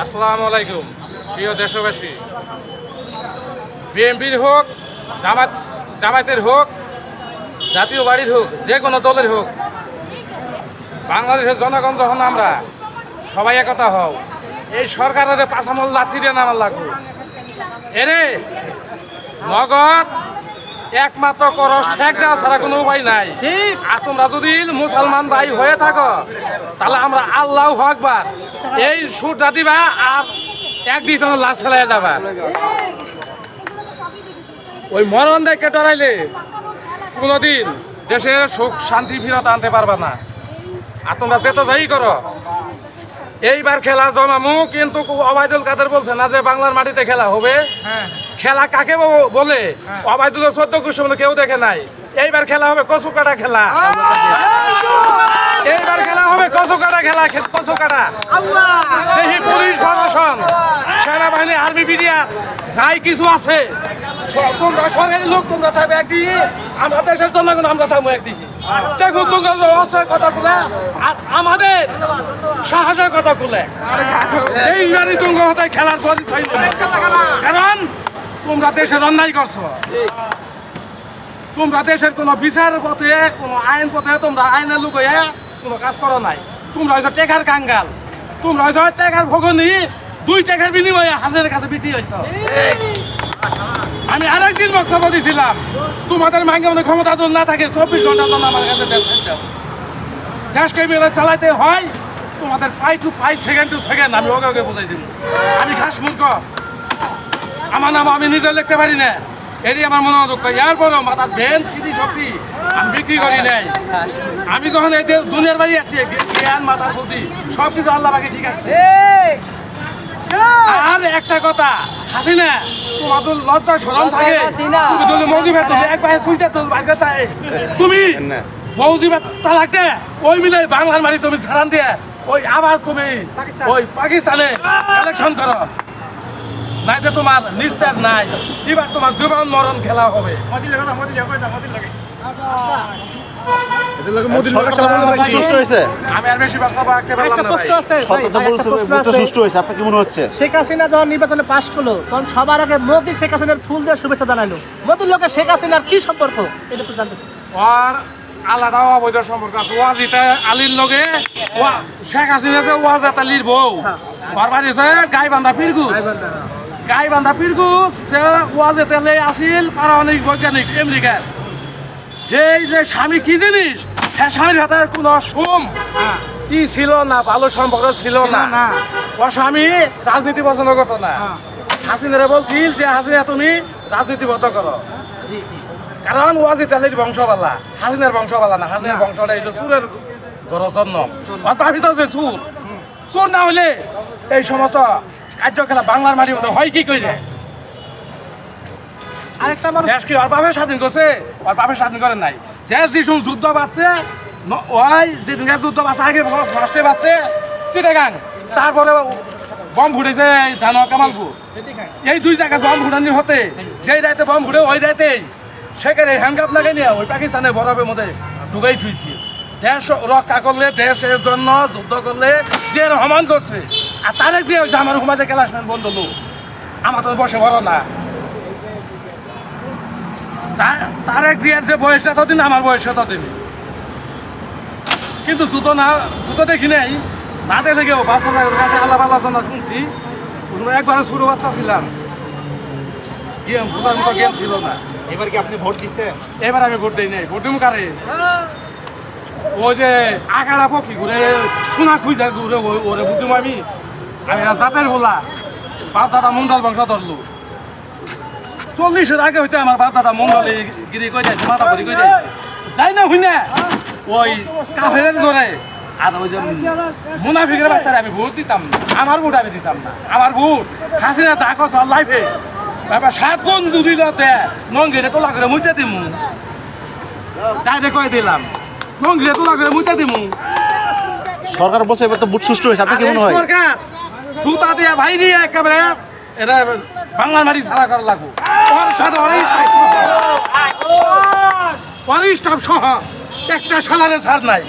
আসসালামু আলাইকুম প্রিয় দেশবাসী। বিএনপির হোক, জামায়াতের হোক, জাতীয় বাড়ির হোক, যে কোনো দলের হোক, বাংলাদেশের জনগণ যখন আমরা সবাই একতা হও, এই সরকারের পাঁচামল লাথি দিয়ে নামার লাগবে। এরে নগদ একমাত্র করস ঠেক দেওয়া ছাড়া কোনো উপায় নাই। আর তোমরা যদি মুসলমান ভাই হয়ে থাকো, তাহলে আমরা আল্লাহু আকবার এই সুরটা দিবা আর একদিন তোমার লাশ ফেলাই যাবা। ওই মরণ দেখে ডরাইলে কোনোদিন দেশের সুখ শান্তি ফিরত আনতে পারবা না। আর তোমরা যেতে যাই করো, এইবার খেলা জমামু, কিন্তু ওবায়দুল কাদের বলছে না যে বাংলার মাটিতে খেলা হবে। খেলা কাকে বলে ওবায়দুল 14 গোষ্ঠী মধ্যে কেউ দেখে নাই। এইবার খেলা হবে কচু কাটা খেলা। এইবার খেলা হবে কচু কাটা খেলা, কচু কাটা। দেখি পুলিশ প্রশাসন, সেনাবাহিনী, আর্মি, বিডিআর যাই কিছু আছে, তোমরা সরকারি লোক তোমরা থাকবে একদিকে, আমরা দেশের জনগণ আমরা থাকবো একদিকে। দেখুন তোমরা কথা বলে আর আমাদের সাহসের কথা বলে এইবারই তোমরা হতায় খেলার পরিচয় নেই। কারণ তোমরা দেশের অন্যায় করছো। তোমরা দেশের কোনো বিচার পথে, কোনো আইন পথে তোমরা আইনের লোক হয়ে কোনো কাজ করো নাই। তোমরা হয়েছে টেকার কাঙ্গাল, তোমরা হয়েছে টেকার ভগনি, 2 টাকার বিনিময়ে হাজারের কাছে বিক্রি হয়েছ। আমি আরেকদিন বক্তব্য দিয়েছিলাম, তোমাদের মাঙ্গে মনে ক্ষমতা দল না থাকে 24 ঘন্টার জন্য আমার কাছে দেশকে মিলে চালাইতে হয়। তোমাদের 5 to 5 সেকেন্ড টু সেকেন্ড আমি ওকে ওকে বোঝাই দিব। আমি খাস মূর্খ, আমার নাম আমি নিজে লিখতে পারি না, এটি আমার মনে দুঃখ। এরপরও মাথার ভেন স্মৃতি শক্তি আমি বিক্রি করি নাই। আমি যখন এই দুনিয়ার বাড়ি আসছি, জ্ঞান, মাথার বুদ্ধি সব কিছু আল্লাহ বাকি ঠিক আছে। আর একটা কথা, হাসিনা তোমার তো লজ্জা শরম থাকে, তুমি তো মৌজিবের তো এক পায়ে সুইতে তো বাইরে থাকে, তুমি মৌজিবের তালাকে ওই মিলে বাংলার মারি তুমি ছাড়ান দিয়ে ওই আবার তুমি ওই পাকিস্তানে ইলেকশন করো, নাই তো তোমার নিশ্চয় নাই। এবার তোমার জীবন মরণ খেলা হবে। শেখ হাসিনা যখন নির্বাচনে পাশ করলো, তখন সবার আগে মোদি শেখ হাসিনার ফুল দিয়ে শুভেচ্ছা জানাইলো। মোদির লোকের শেখ হাসিনার কি সম্পর্ক এটা তো জানতে আর আলাদা অবৈধ সম্পর্ক আছে। ওয়াজিতে আলীর লগে শেখ হাসিনা যে ওয়াজাত আলীর বউ, ওর বাড়ি যে গাইবান্ধা ফিরগুস, গাইবান্ধা ফিরগুস যে ওয়াজেতে আসিল পারমাণবিক বৈজ্ঞানিক আমেরিকার। এই যে স্বামী কি জিনিস, হ্যাঁ স্বামীর হাতে কোনো সোম কি ছিল না, ভালো সম্পর্ক ছিল না। ও স্বামী রাজনীতি পছন্দ করতো না। হাসিনারে বলছিল যে হাসিনা তুমি রাজনীতি বন্ধ করো, কারণ ওয়াজিদ আলীর বংশবালা, হাসিনার বংশবালা না। হাসিনার বংশটা এই যে চুরের ঘরের জন্ম, ভাবিত যে চুর, চুর না হলে এই সমস্ত কার্যকলাপ বাংলার মাটির মধ্যে হয় কি করে? আরেকটা দেশ কি ওর বাপে স্বাধীন করছে? ওর বাপে স্বাধীন করেন নাই। দেশ যেসব যুদ্ধ বাঁচছে, ওই যেদিন যুদ্ধ বাঁচা আগে ফার্স্টে বাঁচছে চিটাগাং, তারপরে বম ফুটেছে ধানোয়া কামালপুর। এই 2 জায়গায় বম ফুটানি হতে, যেই রাইতে বম ফুটে ওই রাইতেই সেখানে হ্যান্ডকাপ লাগাই নিয়ে ওই পাকিস্তানের বরফের মধ্যে ঢুকাই থুইছি। দেশ রক্ষা করলে, দেশের জন্য যুদ্ধ করলে যে রহমান করছে। আর তারেক দিয়ে হয়েছে আমার ঘুমাতে ক্লাসমেন্ট বন্ধু লোক, আমার তো বসে বড় না। তারেক জিয়ার যে বয়সটা ততদিন, আমার বয়সটা ততদিন। কিন্তু জুতো দেখি নাই, নাতে থেকেও বাচ্চাদের কাছে আলাপ আলোচনা শুনছি। একবারে ছোট বাচ্চা ছিলাম, গেম বোঝার মতো গেম ছিল না। এবার কি আপনি ভোট দিচ্ছেন? এবার আমি ভোট দিই নাই। ভোট দিব কারে? ওই যে আকারা পক্ষী ঘুরে সোনা খুঁজা ঘুরে ওরে ভোট দিব আমি। আমি জাতের বলা বাপ দাদা মন্ডল বংশ ধরলো। 40-এর আগে হইতে আমার বাপ দাদা মন্ডলে গিরি কই যাইছে, মাথা ভরি কই যাইছে, যাই না হই না ওই কাফের ধরে। আর ওই যে মুনাফিকের বাচ্চারা আমি ভোট দিতাম না, আমার ভোট আমি দিতাম না। আমার ভোট হাসিনা যা কছ লাইফে এবার 7 গুণ দুদিনতে নঙ্গিরে তোলা করে মুইতে দিমু, ডাইরেক্ট কয়ে দিলাম নঙ্গিরে তোলা করে মুইতে দিমু। সরকার বলছে এবার তো ভোট সুষ্ঠু হয়েছে, আপনি কি মনে হয়? সরকার জুতা দিয়ে ভাই দিয়ে একেবারে এরা বাংলার মাটি ছাড়া করা লাগবো। ওর সাথে অনেক স্টাফ সহ একটা সালারে ছাড় নাই।